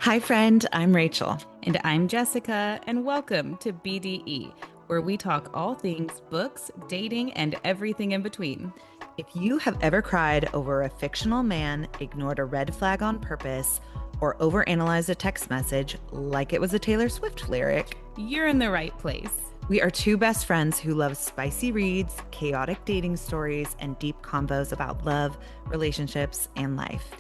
Hi, friend. I'm Rachel. And I'm Jessica, and welcome to BDE, where we talk all things books, dating, and everything in between. If you have ever cried over a fictional man, ignored a red flag on purpose, or overanalyzed a text message like it was a Taylor Swift lyric, You're in the right place. we are two best friends who love spicy reads, chaotic dating stories, and deep convos about love, relationships, and life.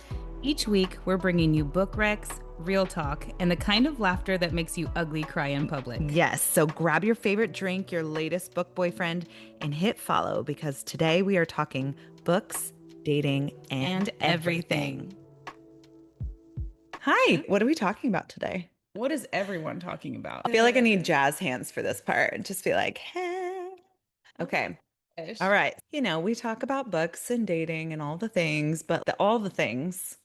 Each week, we're bringing you book recs, real talk, and the kind of laughter that makes you ugly cry in public. Yes, so grab your favorite drink, your latest book boyfriend, and hit follow because today we are talking books, dating, and everything. Hi, what are we talking about today? What is everyone talking about? I feel like I need jazz hands for this part. Just be like, hey. Okay. Ish. All right. We talk about books and dating and all the things, but all the things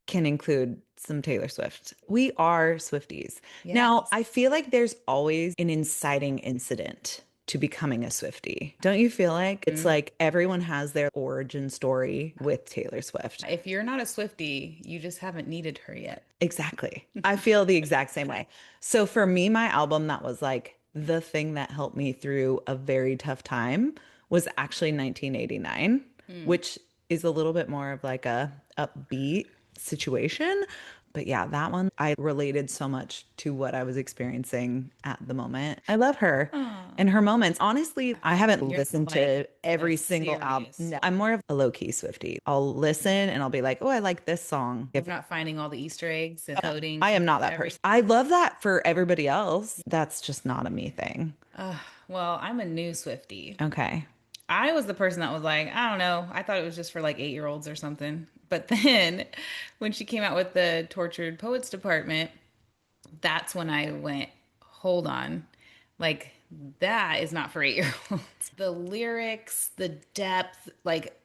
can include some Taylor Swift. We are Swifties. Now, Yes. I feel like there's always an inciting incident to becoming a Swiftie. Don't you feel like it's Mhm. like everyone has their origin story with Taylor Swift? If you're not a Swiftie, you just haven't needed her yet. Exactly. I feel the exact same way. So for me, my album that was like the thing that helped me through a very tough time was actually 1989, Hmm. which is a little bit more of like a upbeat situation. But yeah, that one I related so much to what I was experiencing at the moment. I love her Oh, and her moments. Honestly, I haven't you're listened like to every a single album. serious. No, I'm more of a low-key Swiftie. I'll listen and I'll be like, oh, I like this song. You're not finding all the Easter eggs and coding I am not that every. person. I love that for everybody else. That's just not a me thing. Well, I'm a new Swiftie. Okay. I was the person that was like, I don't know. I thought it was just for like 8-year-olds or something. But then when she came out with the Tortured Poets Department, that's when I went, hold on. Like, that is not for 8-year-olds. The lyrics, the depth, like,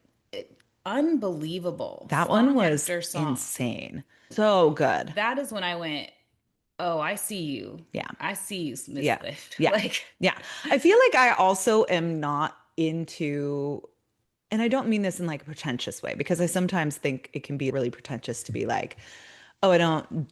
unbelievable. That one Song was after song. insane. So good. That is when I went, oh, I see you. Yeah. I see you, Miss Yeah. Swift. Yeah. Like, Yeah. I feel like I also am not into, and I don't mean this in like a pretentious way because I sometimes think it can be really pretentious to be like, oh, I don't,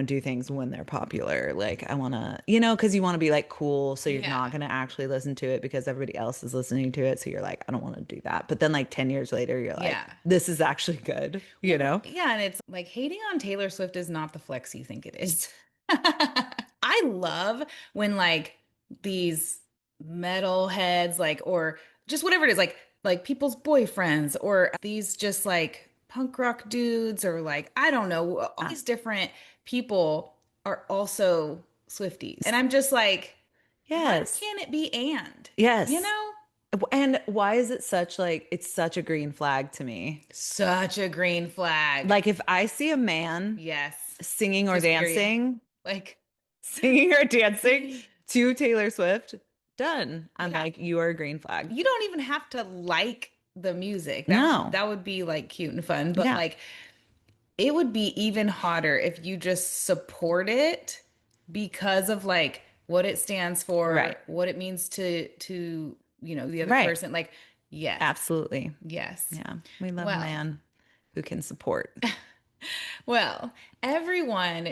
do things when they're popular. Like I want to, because you want to be like cool. So you're not yeah. going to actually listen to it because everybody else is listening to it. So you're like, I don't want to do that. But then like 10 years later, you're like, Yeah. this is actually good, you Well, know? yeah, and it's like hating on Taylor Swift is not the flex you think it is. I love when like these metal heads like or just whatever it is like people's boyfriends or these just like punk rock dudes or like I don't know all Yeah. these different people are also Swifties. And I'm just like why Yes. can't it be and? You Yes. know? And why is it such like, it's such a green flag to me? Such a green flag. Like if I see a man Yes. singing or Just period. dancing, Like singing or dancing to Taylor Swift, done. I'm yeah. like, you are a green flag. You don't even have to like the music. No. That would be like cute and fun, but Yeah. like it would be even hotter if you just support it because of like what it stands for, Right. what it means to the other Right. person. Like, yes. Absolutely. Yes. Yeah. We love a Well, man who can support. well, everyone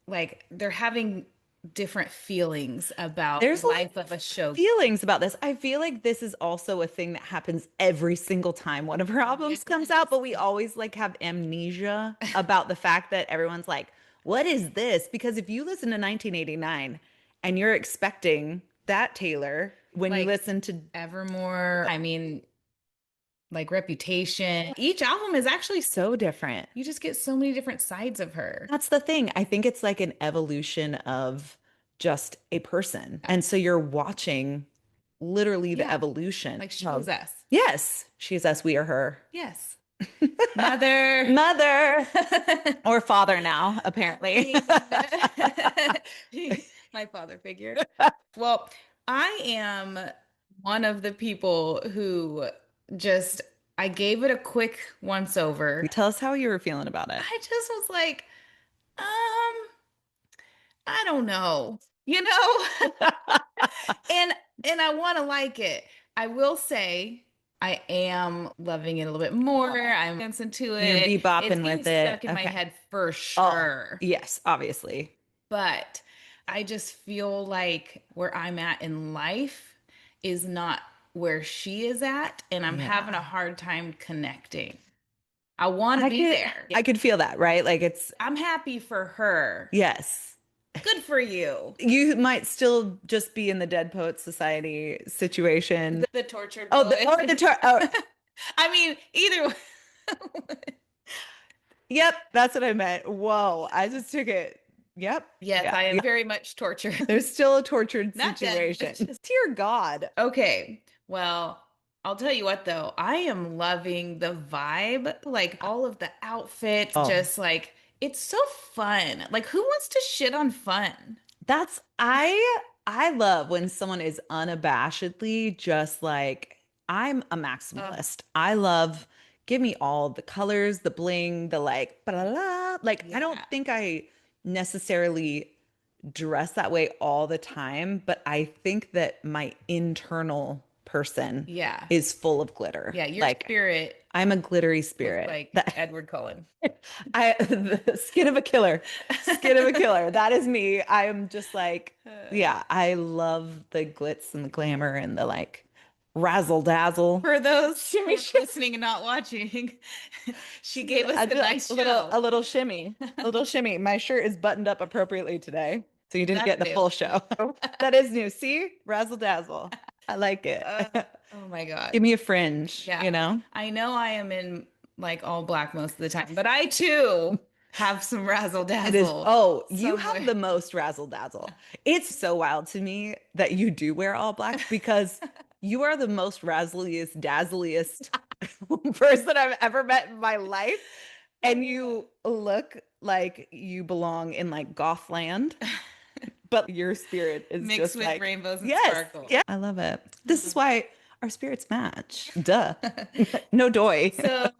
like they're having different feelings about There's a lot life of a of show. feelings about this. I feel like this is also a thing that happens every single time one of her albums comes out, Yes. but we always like have amnesia about the fact that everyone's like, what is this? Because if you listen to 1989 and you're expecting that Taylor, when you Like listen to, Evermore, I mean, like Reputation. Each album is actually, so different. you just get so many different sides of her. That's the thing. I think it's like an evolution of just a person. And so you're watching literally the Yeah, evolution like she is of, us. yes, she's us, we are her. Yes. Mother. Mother or father now, apparently. Queen. My father figure. Well, I am one of the people who just, I gave it a quick once over. Tell us how you were feeling about it. I just was like, um, I don't know, you know? And and I want to like it. I will say I am loving it a little bit more. I'm dancing to You're it. It's bebopping getting with it. stuck in my Okay. head for Oh, sure. yes, obviously. But I just feel like where I'm at in life is not where she is at, and I'm having a Yeah. hard time connecting. I want to I be could there. I could feel that, right? Like it's I'm happy for her. yes. Good for you. You might still just be in the Dead Poets Society situation. The tortured Oh, poet. or the oh, I mean, either way. yep, that's what I meant. Whoa, I just took it. Yep. Yes, Yeah. I am Yeah. very much tortured. There's still a tortured Not dead. situation. Dear God. Okay. Well, I'll tell you what though, I am loving the vibe, like all of the outfits, Oh, just like it's so fun. Like who wants to shit on fun? that's I love when someone is unabashedly just like I'm a Uh, maximalist. I love give me all the colors, the bling, the like blah, blah, blah. Like I don't yeah. think I necessarily dress that way all the time, but I think that my internal person Yeah. is full of glitter. Yeah, your Like spirit I'm a glittery looks spirit. like That Edward Cullen. I the skin of a killer. Skin of a killer. That is me. I am just like, yeah, I love the glitz and the glamour and the like razzle dazzle. For those who Shimmy, are shimmy. listening and not watching, she gave us a nice A little show. a little shimmy. A little shimmy. My shirt is buttoned up appropriately today. So you didn't That's get the new. full show. That is new. See? Razzle dazzle. I like it. Uh, oh my God. Give me a fringe, Yeah. you know? I know I am in like all black most of the time, but I too have some razzle It is, dazzle oh, you have somewhere. the most razzle dazzle. It's so wild to me that you do wear all black because you are the most razzliest, dazzliest person I've ever met in my life. And you look like you belong in like goth land, but your spirit is Mixed just with like, rainbows and yes, sparkles. yeah, I love it. This is why our spirits match. Duh. No doy. So,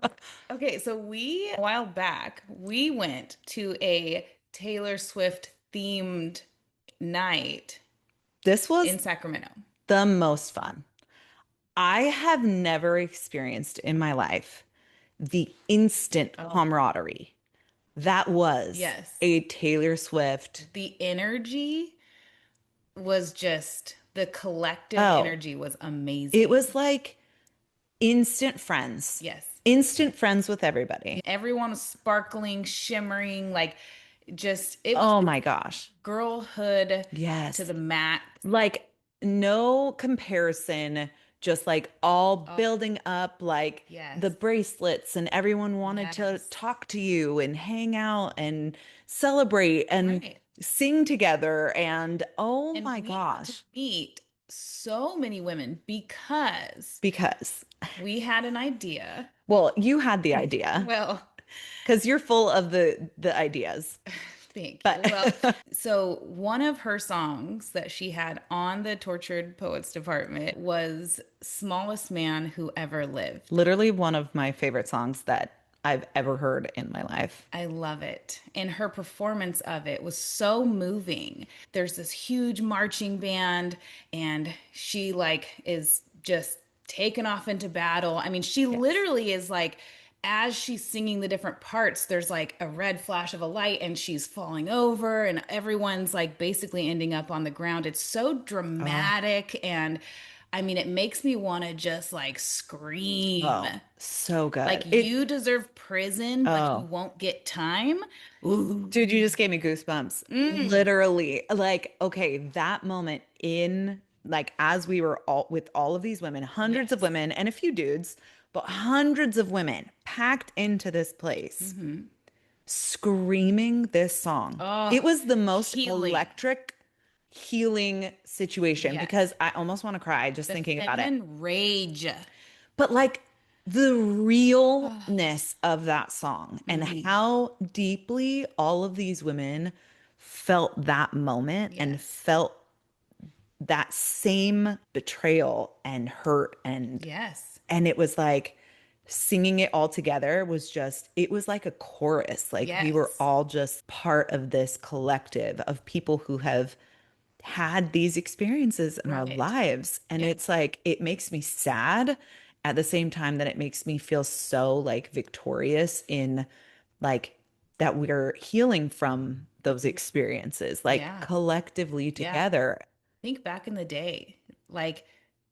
okay, so a while back, we went to a Taylor Swift themed night This was in Sacramento. the most fun. I have never experienced in my life the instant Oh, camaraderie that was yes. a Taylor Swift. The energy was just, the collective Oh, energy was it amazing. was like Yes. instant friends with everybody. Everyone was sparkling, shimmering, like just, it was Oh my gosh. girlhood to Yes. the max. Like no comparison, just like all Oh, building up, like the yes. bracelets, and everyone wanted to Yes. talk to you and hang out and celebrate and Right. sing together. And oh And my we got to gosh, meet so many women because because, we had an idea. well, you had the idea Well, because you're full of the ideas. thank you. Well, But so one of her songs that she had on the Tortured Poets Department was Smallest Man Who Ever Lived. literally one of my favorite songs that I've ever heard in my life. I love it. And her performance of it was so moving. There's this huge marching band, and she like is just taken off into battle. I mean, she Yes. literally is like, as she's singing the different parts, there's like a red flash of a light and she's falling over, and everyone's like basically ending up on the ground. It's so Oh, dramatic, and I mean, it makes me want to just like scream. oh, so Like good. you deserve prison, but you Oh, won't get time. Ooh. dude, you just gave me goosebumps. Mm. Literally, like, okay, that moment in, like, as we were all with all of these women, hundreds of Yes. women and a few dudes, but hundreds of women packed into this place, Hmm. screaming this song. It Oh, was the most healing. electric, healing situation Yes. because I almost want to cry just The thinking about it. feminine rage. But like the Oh, realness of that song and mhm. how deeply all of these women felt that moment and Yes. felt that same betrayal and hurt Yes. and it was like singing it all together was just it was like a chorus, like we were Yes. all just part of this collective of people who have had these experiences in our Right. lives. And Yeah. it's like, it makes me sad at the same time that it makes me feel so like victorious in like that we're healing from those experiences, like Yeah. collectively Yeah. together. Think back in the day, like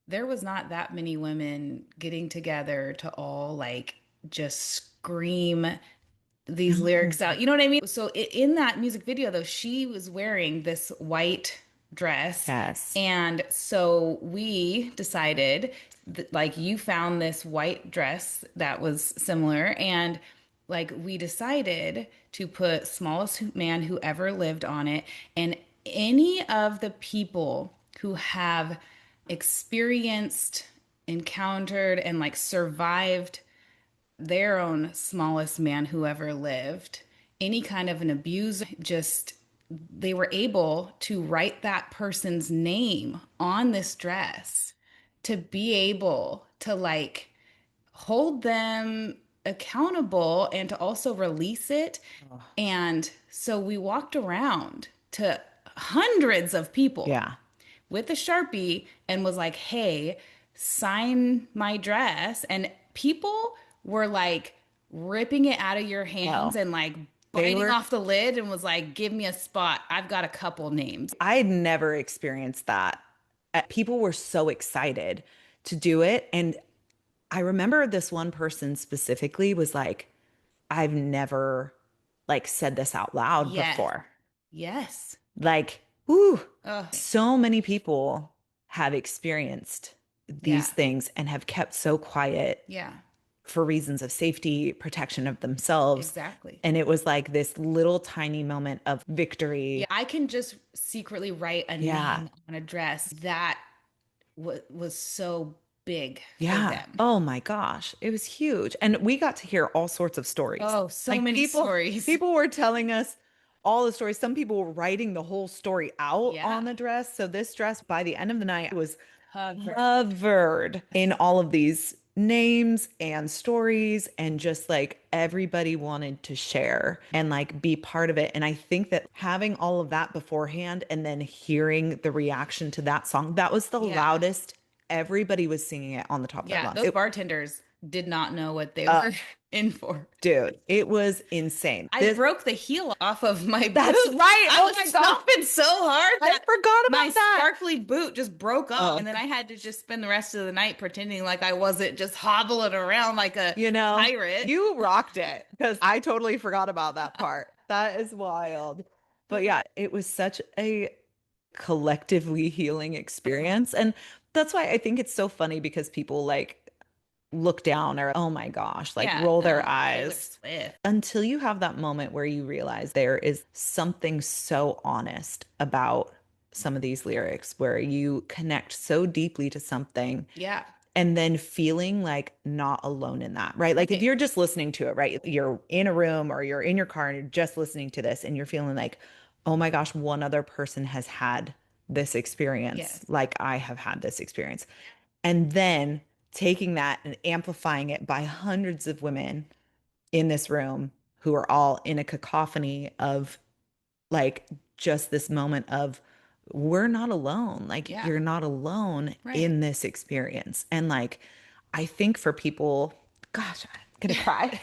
there was not that many women getting together to all like just scream these lyrics Mm. out. You know what I mean? So in that music video, though, she was wearing this white dress. Yes. And so we decided that, like, you found this white dress that was similar. And like, we decided to put Smallest Man Who Ever Lived on it. And any of the people who have experienced, encountered, and like survived their own smallest man who ever lived, any kind of an abuse, just they were able to write that person's name on this dress to be able to like hold them accountable and to also release it. Oh, And so we walked around to hundreds of people yeah. with a Sharpie and was like, hey, sign my dress. And people were like ripping it out of your hands Well, and like they biting were, off the lid and was like, give me a spot. I've got a couple names. I'd never experienced that. People were so excited to do it. And I remember this one person specifically was like, I've never like said this out loud Yes. before. Yes. Like, whoo, Oh, so many people have experienced these yeah. things and have kept so quiet Yeah. for reasons of safety, protection of themselves. Exactly. And it was like this little tiny moment of victory. Yeah. I can just secretly write a Yeah. name on a dress that was so big for Yeah. them. Oh my gosh. It was huge. And we got to hear all sorts of stories. Oh, so Like many people stories. people were telling us all the stories. Some people were writing the whole story out Yeah. on the dress. So this dress by the end of the night was Cover. covered in all of these names and stories and just like everybody wanted to share and like be part of it. And I think that having all of that beforehand and then hearing the reaction to that song, that was the Yeah. loudest. Everybody was singing it on the top of their Yeah, lungs. those bartenders did not know what they Uh, were in for. dude, it was insane. I broke the heel off of my That's boot. right. I Oh was my God. stomping so hard I that forgot my about that. sparkly boot just broke off. Oh, And then I had to just spend the rest of the night pretending like I wasn't just hobbling around like a you know, pirate. you rocked it because I totally forgot about that part. That is wild. But yeah, it was such a collectively healing experience. And that's why I think it's so funny because people like look down or, oh my gosh, like Yeah, roll their no, Taylor eyes Swift. until you have that moment where you realize there is something so honest about some of these lyrics where you connect so deeply to something Yeah, and then feeling like not alone in that, right? Like if right. you're just listening to it, right? You're in a room or you're in your car and you're just listening to this and you're feeling like, oh my gosh, one other person has had this experience, Yes. like I have had this experience. And then taking that and amplifying it by hundreds of women in this room who are all in a cacophony of like just this moment of we're not alone. Like Yeah, you're not alone right. in this experience. And like I think for people, gosh, I'm gonna cry.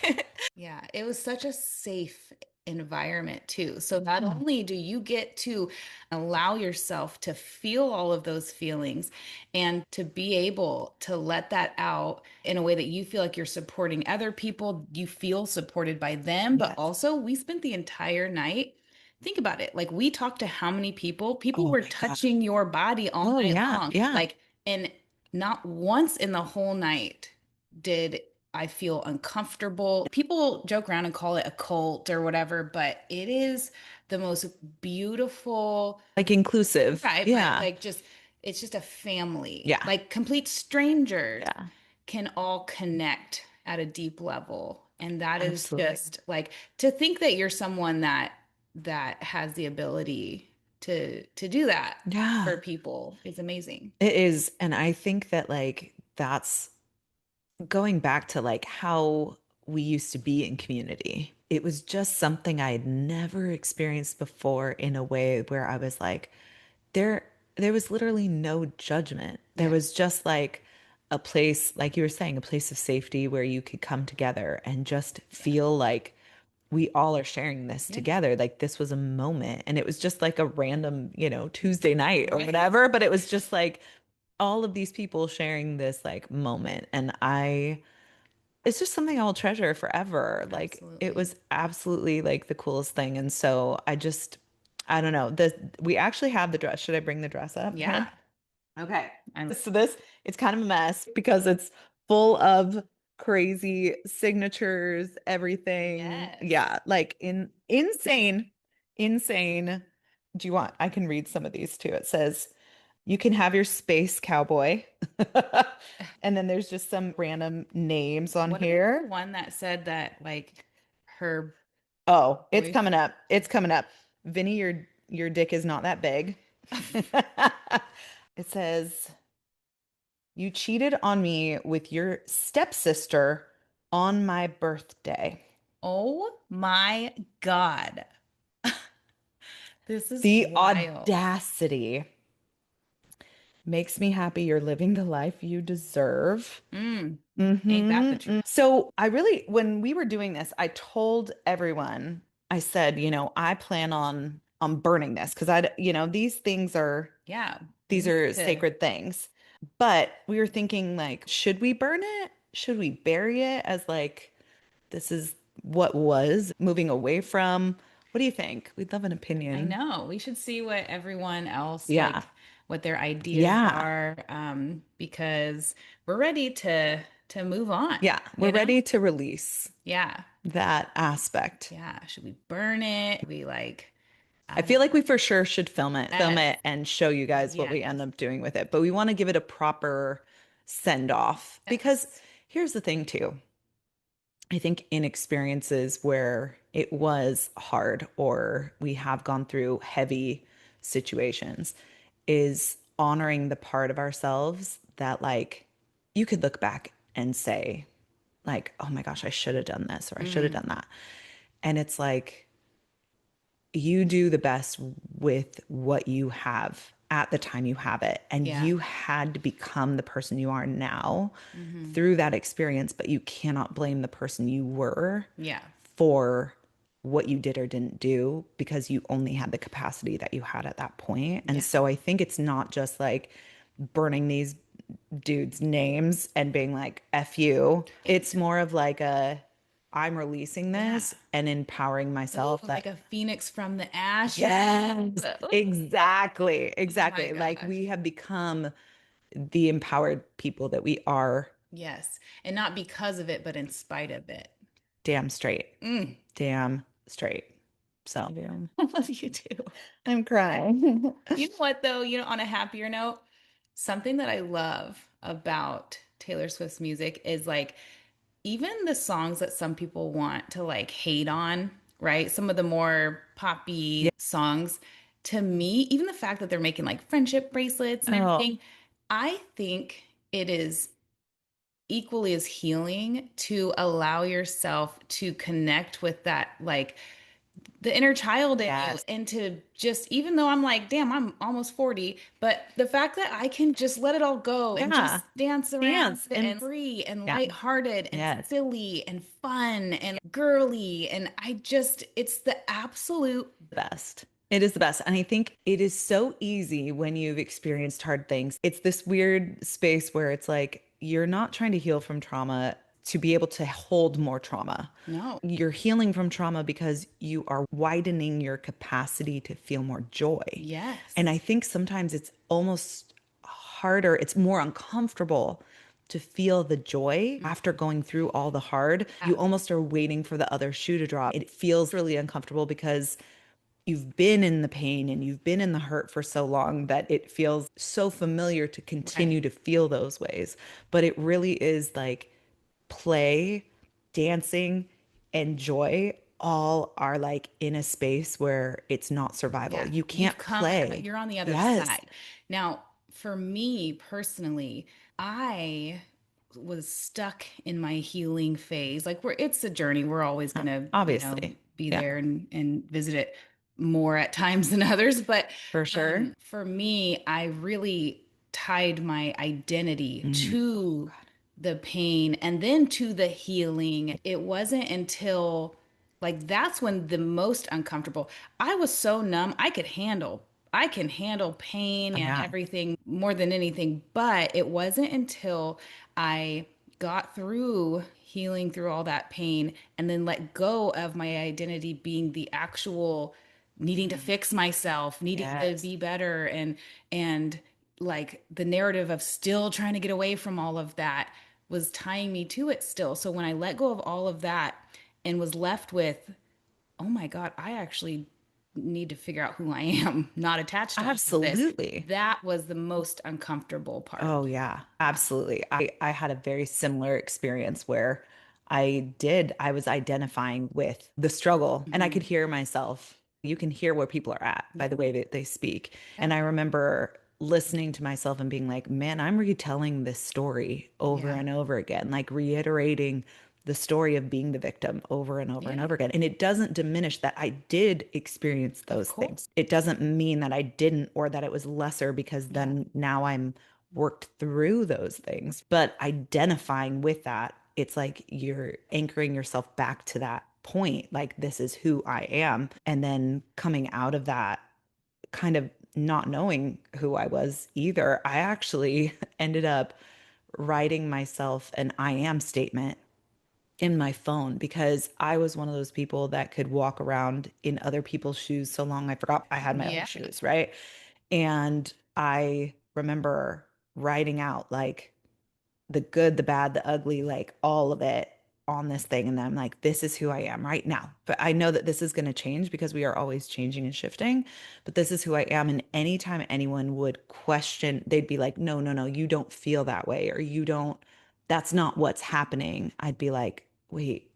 Yeah, it was such a safe environment too. So not only do you get to allow yourself to feel all of those feelings and to be able to let that out in a way that you feel like you're supporting other people, you feel supported by them, but Yes. also we spent the entire night. Think about it. Like we talked to how many people? People Oh were my God. touching your body all Oh night yeah. long. Yeah. Like, and not once in the whole night did I feel uncomfortable. People joke around and call it a cult or whatever, but it is the most beautiful, Like inclusive. right? But Yeah. like just, it's just a family. Yeah. Like complete strangers Yeah. can all connect at a deep level. And that is Absolutely. just like to think that you're someone that has the ability to do that Yeah. for people is amazing. It is. And I think that like that's going back to like how we used to be in community. It was just something I had never experienced before in a way where I was like, there was literally no judgment. There Yeah. was just like a place, like you were saying, a place of safety where you could come together and just Yeah. feel like we all are sharing this Yeah. together. Like this was a moment. And it was just like a random, Tuesday night or Right. whatever. But it was just like all of these people sharing this like moment. And it's just something I'll treasure forever. Like it Absolutely. was absolutely like the coolest thing. And so I don't know. We actually have the dress. Should I bring the dress up Yeah. here? Okay. I'm So it's kind of a mess because it's full of crazy signatures, everything. yes. Yeah, like insane. I can read some of these too. It says, you can have your space cowboy. And then there's just some random names on What about the here. one that said that like her Oh, it's boyfriend? coming up. It's coming up. Vinny, your dick is not that big. It says, you cheated on me with your stepsister on my birthday. Oh my God. This is The wild. audacity makes me happy you're living the life you deserve. Mm, ain't that the truth? So when we were doing this, I told everyone, I said, I plan on burning this because Yeah, we these need are to. sacred things. But we were thinking like, should we burn it? Should we bury it as like this is what was moving away from? What do you think? We'd love an I opinion. know. We should see what everyone else Yeah. like, what their ideas Yeah. are, because we're ready to move on, Yeah. We're you know? ready to release Yeah. that aspect. Yeah. Should we burn it? We like, I I feel don't like know. we for sure should film Yes. it and show you guys what we end Yes. up doing with it. But we want to give it a proper send off because Yes. here's the thing too. I think in experiences where it was hard or we have gone through heavy situations is honoring the part of ourselves that like you could look back and say like, oh my gosh, I should have done this or I should have Mm, done that. And it's like you do the best with what you have at the time you have it. And yeah. you had to become the person you are now Hmm. through that experience, but you cannot blame the person you were Yeah. for what you did or didn't do because you only had the capacity that you had at that point. And Yeah. so I think it's not just like burning these dudes' names and being like, F you. It's more of like I'm releasing Yeah. this and empowering Oh, myself like that a phoenix from the ashes. yes, Oh exactly. my Exactly. Like gosh. we have become the empowered people that we are. Yes. And not because of it, but in spite of it. Damn straight. Mm. Damn straight. So Yeah. I love you too. I'm crying. You know what, though? On a happier note, something that I love about Taylor Swift's music is like even the songs that some people want to like hate on, right? Some of the more Yeah. poppy songs, to me, even the fact that they're making like friendship bracelets and Oh, everything, I think it is equally as healing to allow yourself to connect with that like the inner child in you yes. and to just even though I'm like damn I'm almost 40 but the fact that I can just let it all go and Yeah. just dance around Dance and and free and yeah. lighthearted and Yes. silly and fun and girly and I just it's the absolute The best. It is the best. And I think it is so easy when you've experienced hard things. It's this weird space where it's like you're not trying to heal from trauma to be able to hold more trauma. no You're healing from trauma because you are widening your capacity to feel more joy. And I yes think sometimes it's almost harder, it's more uncomfortable to feel the joy after going through all the hard. yeah You almost are waiting for the other shoe to drop. It feels really uncomfortable because you've been in the pain and you've been in the hurt for so long that it feels so familiar to right continue to feel those ways. But it really is like play, dancing, and joy all are like in a space where it's not survival. Yeah, You you've can't come, play. you're on the other Yes. side. Now, for me personally, I was stuck in my healing phase. Like it's a journey. We're always gonna, Obviously. be Yeah, there and visit it more at times than others. But for sure. for me, I really tied my identity Mm. Oh to God. the pain and then to the healing. It wasn't until like that's when the most uncomfortable. I was so numb. I can handle pain Oh, and yeah. everything more than anything, but it wasn't until I got through healing through all that pain and then let go of my identity being the actual needing to Mhm. fix myself, needing to Yes. be better and like the narrative of still trying to get away from all of that was tying me to it still. So when I let go of all of that and was left with, oh my God, I actually need to figure out who I am, not attached to all of this. Absolutely. That was the most uncomfortable Oh part. yeah, absolutely. I had a very similar experience where I was identifying with the struggle and I could Mhm. hear myself. You can hear where people are at by Yeah. the way that they speak. Yeah. And I remember listening to myself and being like, man, I'm retelling this story over Yeah. and over again, like reiterating the story of being the victim over and over and Yeah. over again. And it doesn't diminish that I did experience Of those course. things. It doesn't mean that I didn't or that it was lesser because Yeah. then now I'm worked through those things. But identifying with that, it's like you're anchoring yourself back to that point, like this is who I am. And then coming out of that, kind of not knowing who I was either, I actually ended up writing myself an I am statement in my phone because I was one of those people that could walk around in other people's shoes so long I forgot I had my own Yeah. shoes, right? And I remember writing out like the good, the bad, the ugly, like all of it on this thing. And then I'm like, this is who I am right now. But I know that this is going to change because we are always changing and shifting. But this is who I am. And anytime anyone would question, they'd be like, no, no, no, you don't feel that way, or you don't, that's not what's happening. I'd be like, wait,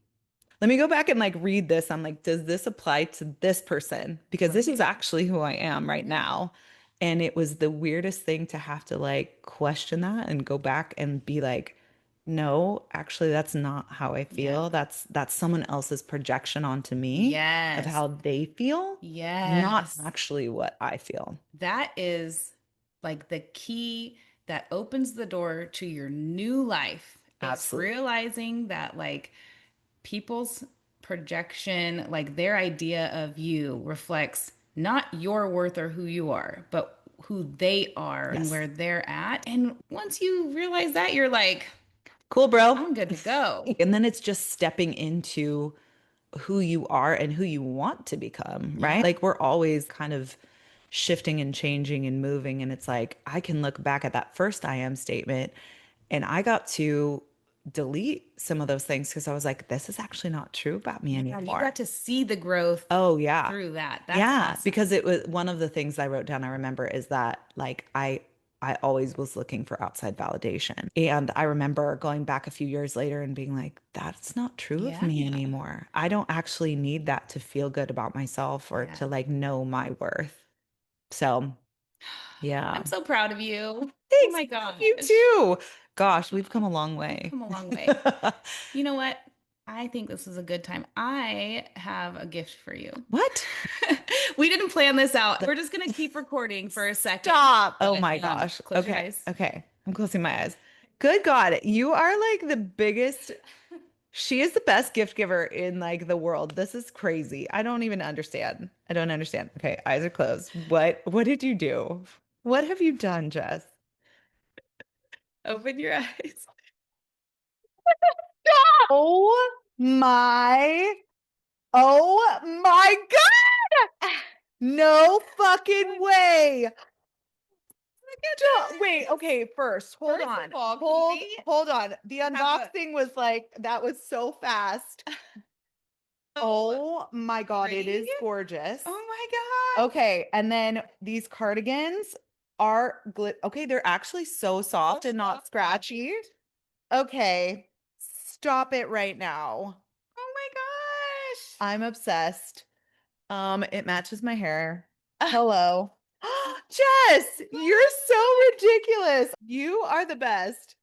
let me go back and like read this. I'm like, does this apply to this person? Because this Right. is actually who I am right Yeah. now. And it was the weirdest thing to have to like question that and go back and be like, no, actually that's not how I Yeah. feel. That's someone else's projection onto me of Yes. how they feel, not Yes. actually what I feel. That is like the key that opens the door to your new life is Absolutely. realizing that like people's projection, like their idea of you reflects not your worth or who you are, but who they are and Yes. where they're at. And once you realize that, you're like, Cool, bro. I'm good to go. And then it's just stepping into who you are and who you want to become, Yeah. right? Like we're always kind of shifting and changing and moving. And it's like I can look back at that first I am statement and I got to delete some of those things because I was like, this is actually not true about me Yeah. You anymore. got to see the growth Oh, yeah. through that. That's Yeah, awesome. because it was one of the things I wrote down, I remember, is that like I always was looking for outside validation. And I remember going back a few years later and being like, that's not true of Yeah. me anymore. I don't actually need that to feel good about myself or Yeah. to like know my worth. So, I'm yeah. so proud of you. Oh Thanks. my You gosh. too. Gosh, we've come a long We've way. come a long way. You know what? I think this is a good time. I have a gift for you. What? We didn't plan this out. We're just gonna keep recording for a second. Stop. Oh But my gosh. close your Okay. eyes. Okay. I'm closing my eyes. Good God. You are like the biggest. She is the best gift giver in like the world. This is crazy. I don't even understand. I don't understand. Okay, eyes are closed. What did you do? What have you done, Jess? Open your eyes. Oh my, oh my God. No fucking Look way. at Wait, this. okay, first, hold First on. of all, can we Hold on. The have a unboxing was like, that was so fast. oh, Oh my God, it pretty? is gorgeous. Oh my God. Okay, and then these cardigans are okay, they're actually so soft and not scratchy. Okay, stop it right now. Oh my gosh. I'm obsessed. It matches my hair. Hello. Jess, you're so ridiculous. You are the best.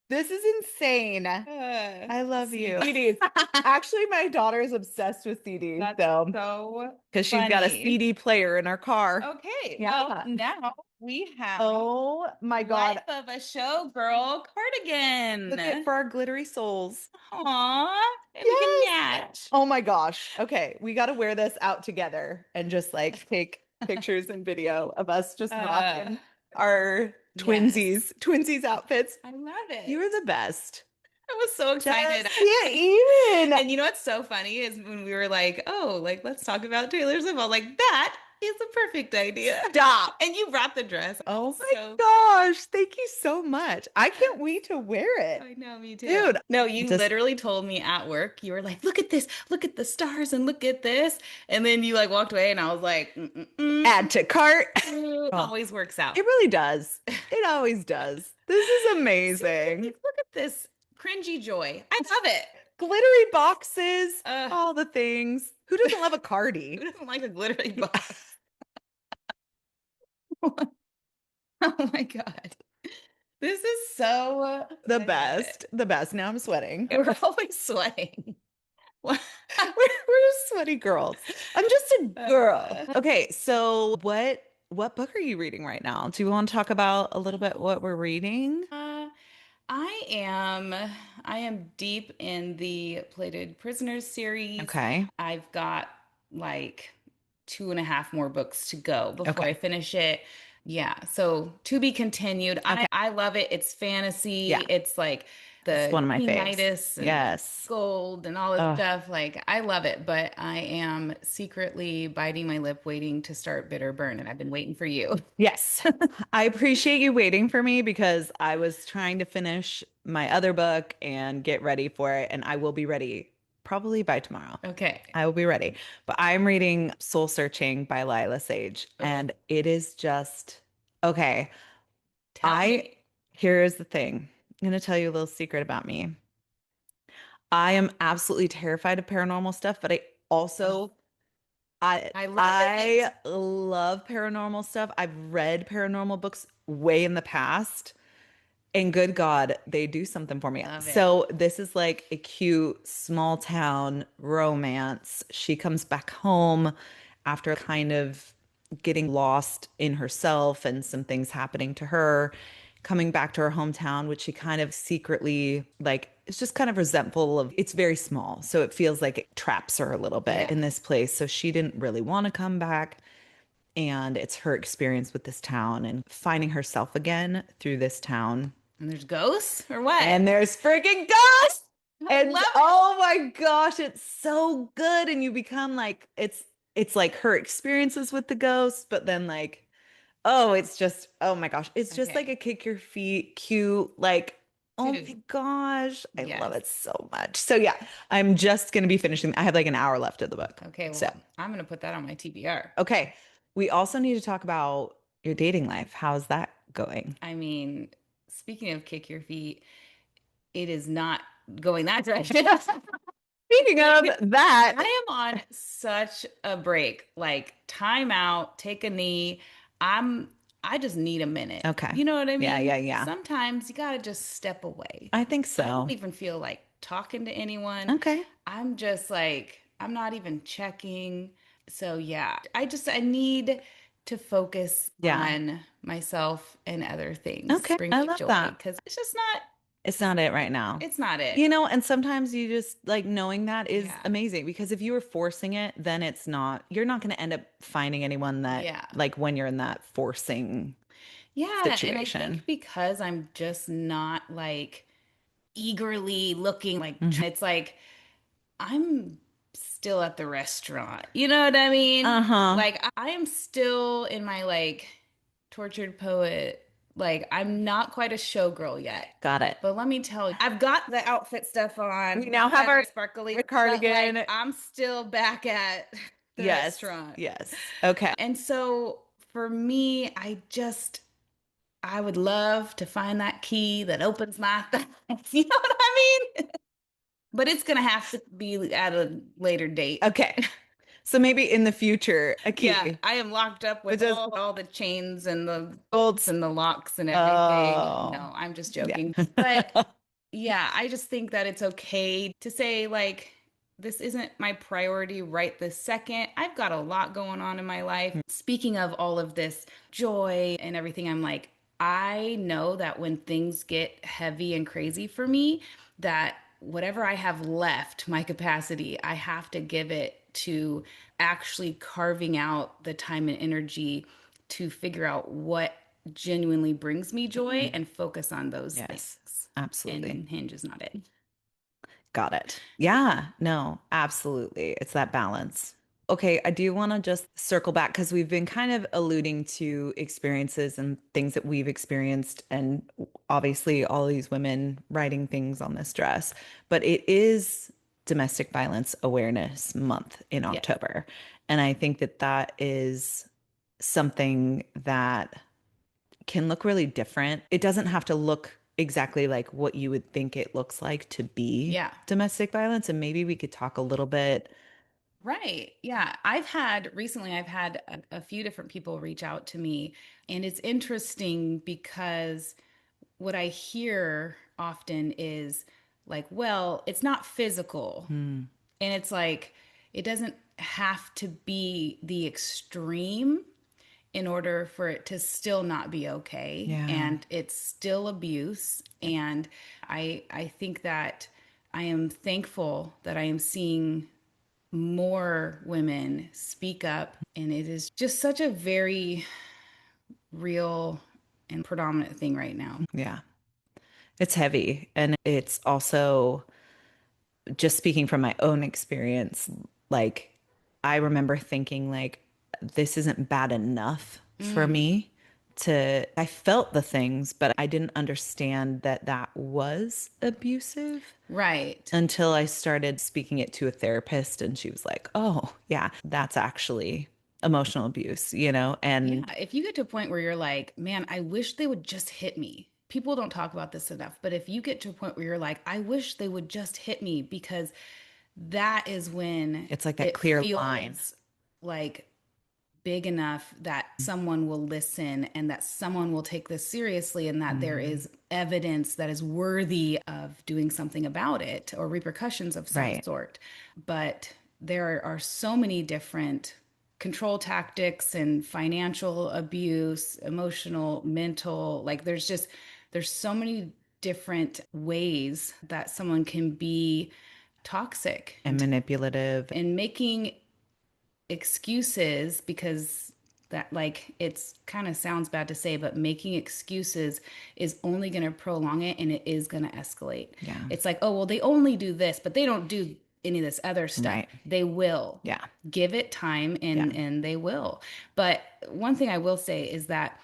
This is insane. I love you. CD. CDs. Actually, my daughter is obsessed with CDs, That's so so because she's got a funny. CD player in her car. Okay, well, Yeah. now We have Oh my God. Life of a Showgirl Look at cardigan. for our glittery souls. Aw, and we can Yes. match. Oh my gosh. Okay, we got to wear this out together and just like take pictures and video of us just Uh, rocking our yes. twinsies outfits. I love You it. are the best. I was so excited. Just can't even. And you know what's so funny is when we were like, oh, like let's talk about Taylor Swift. I was like, that is a perfect idea. Stop. And you brought the dress. Oh my So gosh. Thank you so much. I can't wait to wear it. I know, me too. Dude, No, you just literally told me at work, you were like, look at this, look at the stars and look at this. And then you like walked away and I was like, add to cart. Oh, always works out. it really does. It always does. This is Seriously, amazing. look at this cringy joy. I love it. Glittery boxes, Uh, all the things. Who doesn't love a who cardi? doesn't like a glittery box? Oh my God. This is so, The I love it. best. The best. Now I'm sweating. We're always sweating. What? We're just sweaty girls. I'm just a girl. Uh, Okay, so what book are you reading right now? Do you want to talk about a little bit what we're reading? uh, I am deep in the Plated Prisoners series. Okay. I've got like two and a half more books to go before I Okay. finish it. Yeah, so to be continued. Okay. I love it. It's fantasy. Yeah, It's like it's the one of my King faves. Midas and Yes. gold and all this Oh, stuff. Like I love it, but I am secretly biting my lip waiting to start Bitter Burn, and I've been waiting for you. yes. I appreciate you waiting for me because I was trying to finish my other book and get ready for it, and I will be ready probably by tomorrow. Okay. I will be ready. But I'm reading Soul Searching by Lila Sage, Ugh, and it is just okay. tell I me. Here's the thing. I'm going to tell you a little secret about me. I am absolutely terrified of paranormal stuff, but I Ugh, also I I love it. I love paranormal stuff. I've read paranormal books way in the past, and good God, they do something for me. Love it. So this is like a cute small town romance. She comes back home after kind of getting lost in herself and some things happening to her, coming back to her hometown, which she kind of secretly like is just kind of resentful of. It's very small, so it feels like it traps her a little bit Yeah. in this place. So she didn't really want to come back. And it's her experience with this town and finding herself again through this town. And there's ghosts or what? And there's freaking ghosts. I And love it. oh my gosh, it's so good. And you become like it's like her experiences with the ghosts, but then like, oh, it's just, oh my gosh, it's just like Okay. a kick your feet, cute, like, oh my Dude, gosh, I love yes. it so much. So yeah, I'm just gonna be finishing. I have like an hour left of the book. Okay, So well, I'm gonna put that on my TBR. okay. We also need to talk about your dating life. How's that going? I mean, speaking of kick your feet, it is not going that direction. Speaking of that, I am on such a break. Like time out, take a knee. I'm I just need a minute. okay. You know what I Yeah, mean? yeah, yeah. Sometimes you gotta just step away. I think I don't so. even feel like talking to anyone. Okay. I'm just like, I'm not even checking. So yeah, I need to focus Yeah. on myself and other things. Okay. Bring I me love joy that. because it's just not, It's not it right now. it's not it. You know, and sometimes you just like knowing that is Yeah. amazing because if you were forcing it, then it's not, you're not going to end up finding anyone that, Yeah. like, when you're in that forcing Yeah. And I situation. think because I'm just not like eagerly looking, like, Mhm. it's like I'm still at the restaurant. You know what I mean? Uh-huh. Like I am still in my like tortured poet. Like I'm not quite a showgirl yet. Got it. But let me tell you, I've got the outfit stuff on, We now have feather our sparkly, but like cardigan. I'm still back at the Yes. restaurant. Yes. Okay. And so for me, I would love to find that key that opens my thighs. You know what I mean? But it's gonna have to be at a later date. Okay. So maybe in the future, a Yeah, key I am locked up with with just all the chains and the gold. bolts and the locks and everything. Oh, No, I'm just yeah. joking. But yeah, I just think that it's okay to say like this isn't my priority right this second. I've got a lot going on in my life. Speaking of all of this joy and everything, I'm like, I know that when things get heavy and crazy for me, that whatever I have left, my capacity, I have to give it to actually carving out the time and energy to figure out what genuinely brings me joy and focus on those Yes, things. absolutely. And Hinge is not it. Got it. Yeah, no, absolutely. It's that balance. Okay, I do want to just circle back because we've been kind of alluding to experiences and things that we've experienced, and obviously all these women writing things on this dress, but it is Domestic Violence Awareness Month in Yes. October. And I think that that is something that can look really different. It doesn't have to look exactly like what you would think it looks like to be Yeah. domestic violence. And maybe we could talk a little bit. Right. Yeah. I've had a few different people reach out to me, and it's interesting because what I hear often is like, well, it's not physical. Hmm. And it's like, it doesn't have to be the extreme in order for it to still not be okay. Yeah. And it's still abuse. And I think that I am thankful that I am seeing more women speak up. And it is just such a very real and predominant thing right now. Yeah. It's heavy. And it's also just speaking from my own experience, like I remember thinking like this isn't bad enough for Mm, me to I felt the things, but I didn't understand that that was abusive right. until I started speaking it to a therapist and she was like, "Oh, yeah, that's actually emotional abuse, you know?" Yeah. And If you get to a point where you're like, man, I wish they would just hit me. People don't talk about this enough, but if you get to a point where you're like, I wish they would just hit me, because that is when it's like that it clear line. feels like big enough that someone will listen and that someone will take this seriously and that there Mhm. is evidence that is worthy of doing something about it or repercussions of some Right. sort. But there are so many different control tactics and financial abuse, emotional, mental, like there's so many different ways that someone can be toxic And manipulative. and making excuses, because that, like, it's kind of sounds bad to say, but making excuses is only going to prolong it, and it is going to escalate. Yeah. It's like, oh well, they only do this but they don't do any of this other stuff. Right. They will. Yeah. Give it time, Yeah. and they will. But one thing I will say is that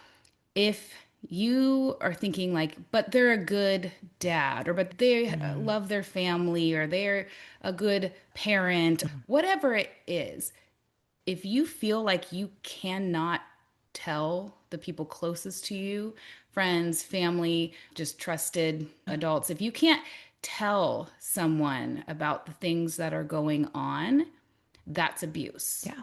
if you are thinking like, but they're a good dad, or but they Mm. love their family, or they're a good parent, whatever it is, if you feel like you cannot tell the people closest to you, friends, family, just trusted adults, if you can't tell someone about the things that are going on, that's abuse. Yeah.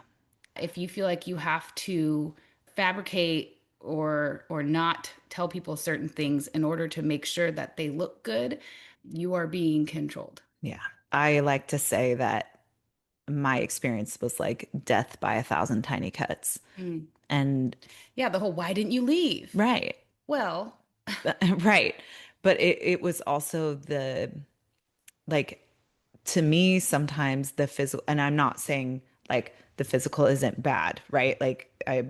If you feel like you have to fabricate or not tell people certain things in order to make sure that they look good, you are being controlled. Yeah. I like to say that my experience was like death by a thousand tiny cuts. Mm. And Yeah, the whole why didn't you leave? right. Well, Right. But it was also the like to me sometimes the physical and I'm not saying like the physical isn't bad, right? Like I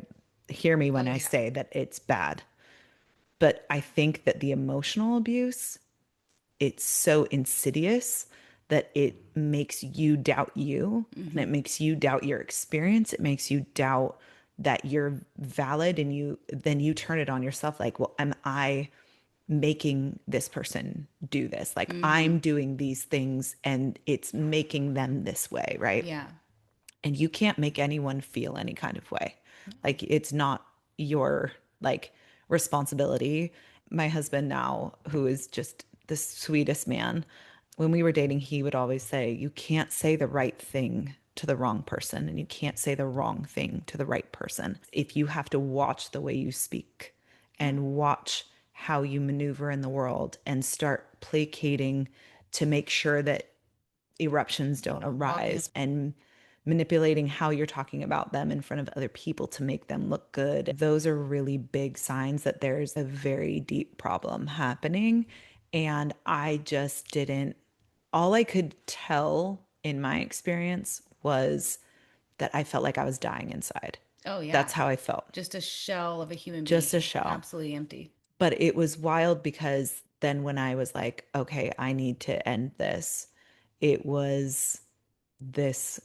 hear me when oh I yeah. say that it's bad. But I think that the emotional abuse, it's so insidious that it makes you doubt you and it Hmm. makes you doubt your experience. It makes you doubt that you're valid and you then you turn it on yourself like, well, am I making this person do this? Like I'm Hmm. doing these things and it's making them this way, right? Yeah. And you can't make anyone feel any kind of way. Like it's not your like responsibility. My husband now, who is just the sweetest man, when we were dating, he would always say, "You can't say the right thing to the wrong person, and you can't say the wrong thing to the right person. If you have to watch the way you speak Yeah. and watch how you maneuver in the world and start placating to make sure that eruptions don't arise, and manipulating how you're talking about them in front of other people to make them look good. Those are really big signs that there's a very deep problem happening. And I just didn't, all I could tell in my experience was that I felt like I was dying inside. Oh, yeah. That's how I felt, Just a shell of a human just a being, shell. absolutely empty. But it was wild because then when I was like, okay, I need to end this, it was this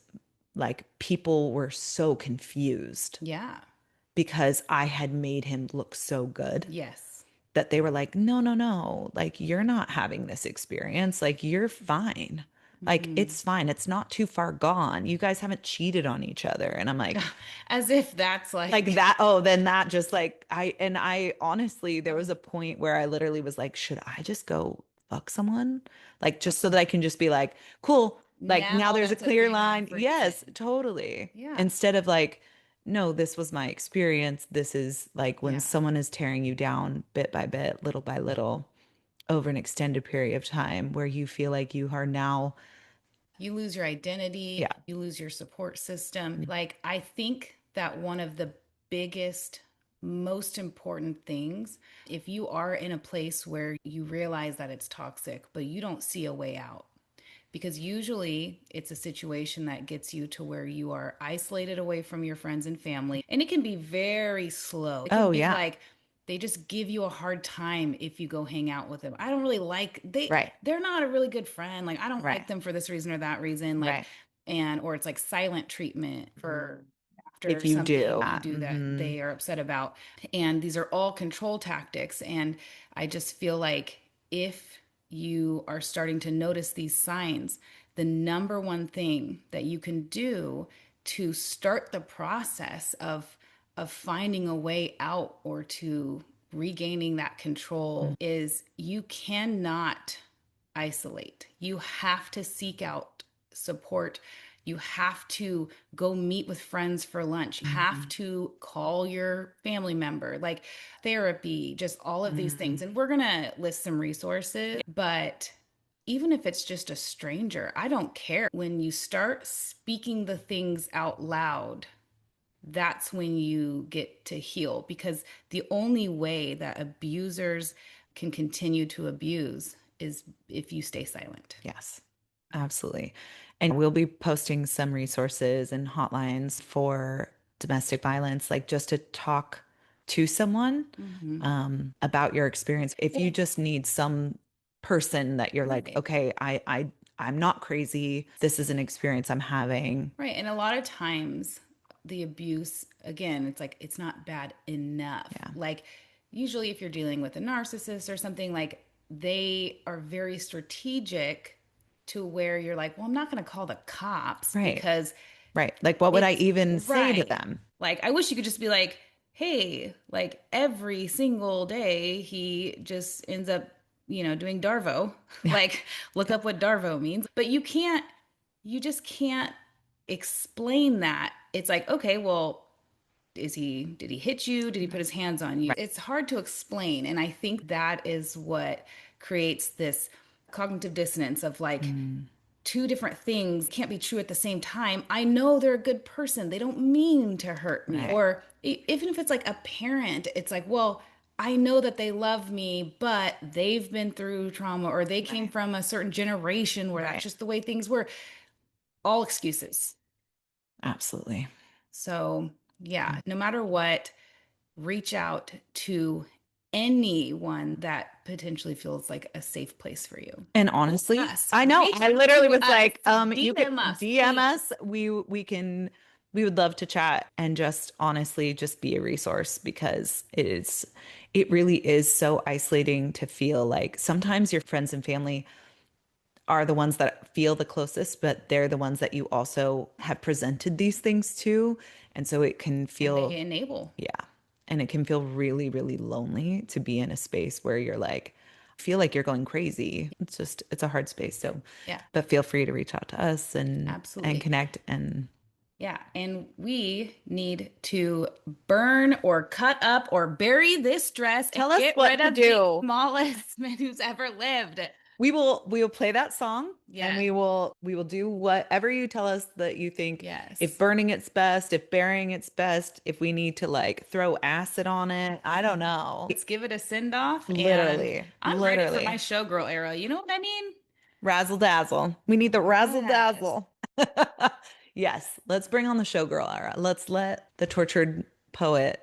like people were so confused Yeah. because I had made him look so good Yes. that they were like, no, no, no, like you're not having this experience. Like you're fine. Like Hmm. it's fine. It's not too far gone. You guys haven't cheated on each other. And I'm As if that's like like, that. Oh, then that just like I honestly, there was a point where I literally was like, should I just go fuck someone? Like just so that I can just be like, cool. Like now now there's a that's a clear good line. reason. Yes, totally. Yeah. Instead of like, no, this was my experience. This is like when Yeah. someone is tearing you down bit by bit, little by little, over an extended period of time where you feel like you are now, You lose your identity, yeah. you lose your support system. Like, I think that one of the biggest, most important things, if you are in a place where you realize that it's toxic, but you don't see a way out, because usually it's a situation that gets you to where you are isolated away from your friends and family. And it can be very slow. It can Oh, be yeah. like they just give you a hard time if you go hang out with them. I don't really like Right. they're not a really good friend. Like I don't Right. like them for this reason or that reason. Like Right. and or it's like silent treatment for If after you something do. you do that Mm-hmm. they are upset about. And these are all control tactics. And I just feel like if you are starting to notice these signs, the number one thing that you can do to start the process of finding a way out or to regaining that control is you cannot isolate. You have to seek out support. You have to go meet with friends for lunch. You have Mhm. to call your family member, like therapy, just all of these Mhm. things. And we're going to list some resources, but even if it's just a stranger, I don't care. When you start speaking the things out loud, that's when you get to heal, because the only way that abusers can continue to abuse is if you stay silent. Yes, absolutely. And we'll be posting some resources and hotlines for domestic violence, like just to talk to someone Hmm. about your experience. If you Well, just need some person that you're like, right. okay, I'm not crazy. This is an experience I'm having. Right. And a lot of times the abuse, again, it's like it's not bad enough. Yeah. Like usually if you're dealing with a narcissist or something, like they are very strategic to where you're like, well, I'm not going to call the cops Right. because Right. Like, what would I it's even say to right. them? Like I wish you could just be like, hey, like every single day he just ends up, doing Darvo. Yeah. Like look Yeah. up what Darvo means. But you just can't explain that. It's like, okay, well, did he hit you? Did he put his hands on you? Right. It's hard to explain. And I think that is what creates this cognitive dissonance of like, Mm, two different things can't be true at the same time. I know they're a good person. They don't mean to hurt me. right. Or even if it's like a parent, it's like, well, I know that they love me, but they've been through trauma or they came Right. from a certain generation where that's Right. just the way things were. All excuses. Absolutely. So, Mm. yeah, no matter what, reach out to anyone that potentially feels like a safe place for you. And honestly, Us, I know reach I out literally to was us, like, you could DM us, DM please. us. We would love to chat and just honestly just be a resource because it really is so isolating to feel like sometimes your friends and family are the ones that feel the closest, but they're the ones that you also have presented these things to. And so it can And they feel, enable. yeah. And it can feel really, really lonely to be in a space where you're like, feel like you're going crazy. It's a hard space. So, Yeah, but feel free to reach out to us and absolutely. connect and Yeah. And we need to burn or cut up or bury this dress and tell us get rid what to of the do. smallest man who's ever lived. We will play that song and Yeah. we will do whatever you tell us that you think, if Yes. burning it's best, if burying it's best, if we need to like throw acid on it. I don't know. Let's give it a send off, and Literally, I'm ready for my literally. showgirl era. You know what I mean? Razzle dazzle. We need the razzle Yes. dazzle. Yes, let's bring on the showgirl era. Let's let the tortured poet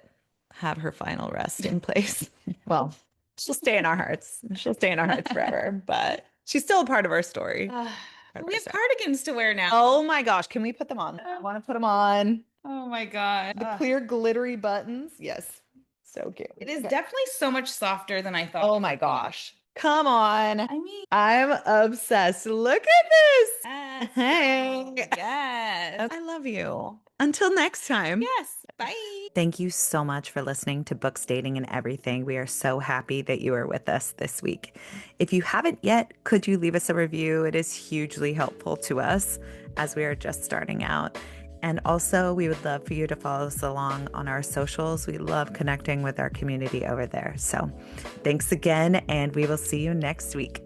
have her final resting place. Well, she'll stay in our hearts. She'll stay in our hearts forever, but she's still a part of our story. Uh, Part of we our have story. cardigans to wear now. Oh my gosh, can we put them on? I want to put them on. Oh my God. The clear glittery buttons. Yes. So cute. It is Okay. definitely so much softer than I thought Oh it my would be. gosh. Come on. I mean, I'm obsessed. Look at this. yes, girl. Hey. Yes. I love you. Until next time. Yes. Bye. Thank you so much for listening to Books, Dating, and Everything. We are so happy that you are with us this week. If you haven't yet, could you leave us a review? It is hugely helpful to us as we are just starting out. And also, we would love for you to follow us along on our socials. We love connecting with our community over there. So thanks again, and we will see you next week.